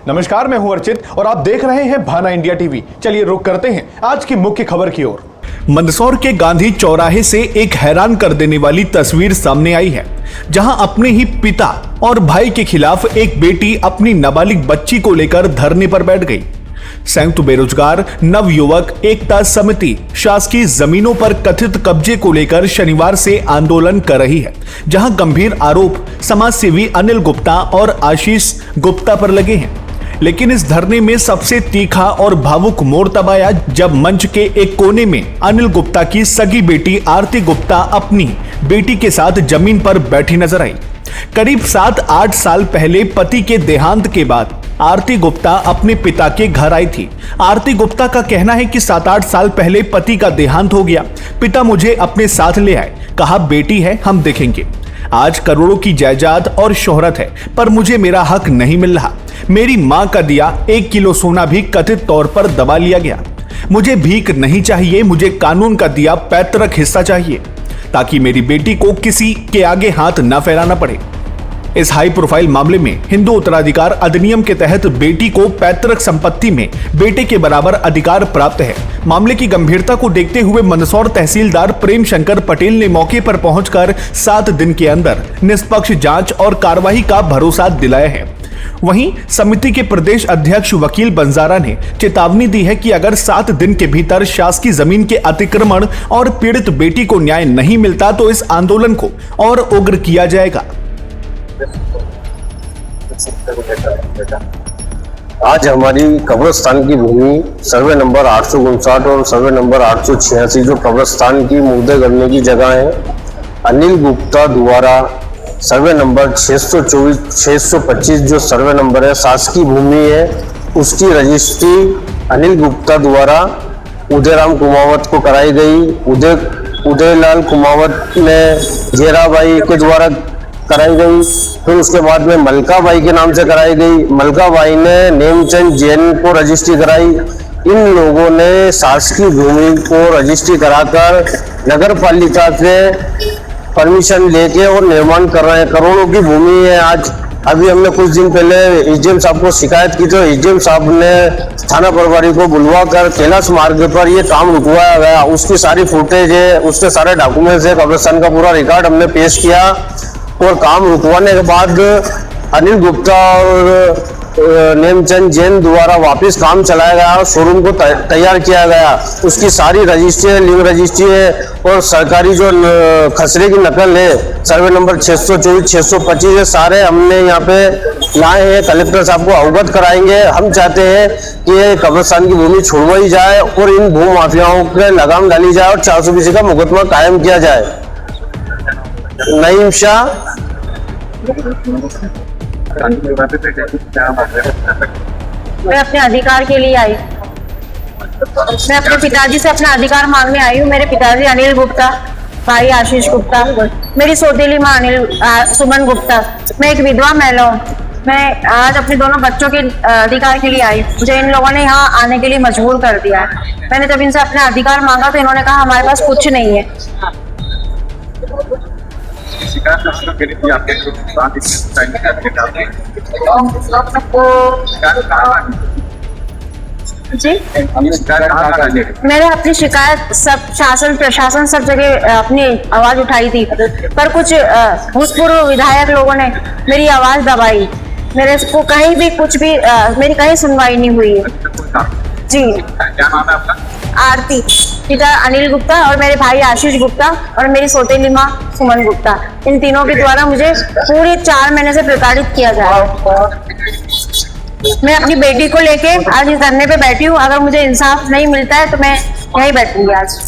नमस्कार, मैं हूं अर्चित और आप देख रहे हैं भाना इंडिया टीवी। चलिए रुक करते हैं आज की मुख्य खबर की ओर। मंदसौर के गांधी चौराहे से एक हैरान कर देने वाली तस्वीर सामने आई है, जहां अपने ही पिता और भाई के खिलाफ एक बेटी अपनी नाबालिग बच्ची को लेकर धरने पर बैठ गई। संयुक्त बेरोजगार नवयुवक एकता समिति शासकीय जमीनों पर कथित कब्जे को लेकर शनिवार से आंदोलन कर रही है, जहां गंभीर आरोप समाजसेवी अनिल गुप्ता और आशीष गुप्ता पर लगे हैं। लेकिन इस धरने में सबसे तीखा और भावुक मोड़ तब आया जब मंच के एक कोने में अनिल गुप्ता की सगी बेटी आरती गुप्ता अपनी बेटी के साथ जमीन पर बैठी नजर आई। करीब 7-8 साल पहले पति के देहांत के बाद आरती गुप्ता अपने पिता के घर आई थी। आरती गुप्ता का कहना है कि 7-8 साल पहले पति का देहांत हो गया। पिता मुझे अपने साथ ले आए, कहा बेटी है, हम देखेंगे। आज करोड़ों की जायदाद और शोहरत है, पर मुझे मेरा हक नहीं मिल रहा। मेरी मां का दिया 1 किलो सोना भी कथित तौर पर दबा लिया गया। मुझे भीख नहीं चाहिए, मुझे कानून का दिया पैतृक हिस्सा चाहिए, ताकि मेरी बेटी को किसी के आगे हाथ न फैलाना पड़े। इस हाई प्रोफाइल मामले में हिंदू उत्तराधिकार अधिनियम के तहत बेटी को पैतृक संपत्ति में बेटे के बराबर अधिकार प्राप्त है। मामले की गंभीरता को देखते हुए मंदसौर तहसीलदार प्रेम शंकर पटेल ने मौके पर पहुंचकर 7 दिन के अंदर निष्पक्ष जांच और कार्रवाई का भरोसा दिलाया है। वहीं समिति के प्रदेश अध्यक्ष वकील बंजारा ने चेतावनी दी है कि अगर 7 दिन के भीतर शासकीय जमीन के अतिक्रमण और पीड़ित बेटी को न्याय नहीं मिलता तो इस आंदोलन को और उग्र किया जाएगा। आज हमारी कब्रिस्तान की भूमि सर्वे नंबर 859 और सर्वे नंबर 886 जो कब्रिस्तान की मुर्दे गड़ने की जगह है, अनिल गुप्ता द्वारा सर्वे नंबर 625 जो सर्वे नंबर है शासकीय भूमि है, उसकी रजिस्ट्री अनिल गुप्ता द्वारा उदयराम कुमावत को कराई गई। उदयलाल कुमावत ने जेराबाई के द्वारा कराई गई। फिर उसके बाद में मलका बाई के नाम से कराई गई। मलका बाई ने नेमचंद जैन को रजिस्ट्री कराई। इन लोगों ने शासकीय भूमि को रजिस्ट्री कराकर नगर पालिका से परमिशन लेके और निर्माण कर रहे हैं। करोड़ों की भूमि है। आज अभी हमने कुछ दिन पहले एसडीएम साहब को शिकायत की तो एसडीएम साहब ने थाना प्रभारी को बुलवा कर कैलाश मार्ग पर ये काम रुकवाया गया। उसकी सारी फुटेज है, उसके सारे डॉक्यूमेंट्स है, कब्रिस्तान का पूरा रिकॉर्ड हमने पेश किया और काम रुकवाने के बाद अनिल गुप्ता और नेमचंद जैन द्वारा वापस काम चलाया गया और शोरूम को तैयार किया गया। उसकी सारी रजिस्ट्री है, लिंक रजिस्ट्री है और सरकारी जो खसरे की नकल है सर्वे नंबर 624, 625 है, सारे हमने यहाँ पे लाए हैं। कलेक्टर साहब को अवगत कराएंगे। हम चाहते हैं कि ये कब्रिस्तान की भूमि छुड़वाई जाए और इन भू माफियाओं पे लगाम डाली जाए और 420 का मुकदमा कायम किया जाए। नईम शाह। मैं अपने अधिकार के लिए आई। मैं अपने पिताजी से अपना अधिकार मांगने आई हूँ। मेरे पिताजी अनिल गुप्ता, भाई आशीष गुप्ता, मेरी सौतेली माँ सुमन गुप्ता। मैं एक विधवा महिला हूँ। मैं आज अपने दोनों बच्चों के अधिकार के लिए आई। मुझे इन लोगों ने यहाँ आने के लिए मजबूर कर दिया है। मैंने जब इनसे अपना अधिकार मांगा तो इन्होंने कहा हमारे पास कुछ नहीं है। जी, मैंने अपनी शिकायत सब शासन प्रशासन सब जगह अपनी आवाज उठाई थी, पर कुछ भूतपूर्व विधायक लोगों ने मेरी आवाज दबाई। मेरे को कहीं भी कुछ भी मेरी कहीं सुनवाई नहीं हुई है। जी, क्या नाम है आपका? आरती, पिता अनिल गुप्ता और मेरे भाई आशीष गुप्ता और मेरी सौतेली माँ सुमन गुप्ता। इन तीनों के द्वारा मुझे पूरे 4 महीने से प्रताड़ित किया जा रहा है। मैं अपनी बेटी को लेके आज इस धरने पे बैठी हूँ। अगर मुझे इंसाफ नहीं मिलता है तो मैं यहीं बैठूंगी आज।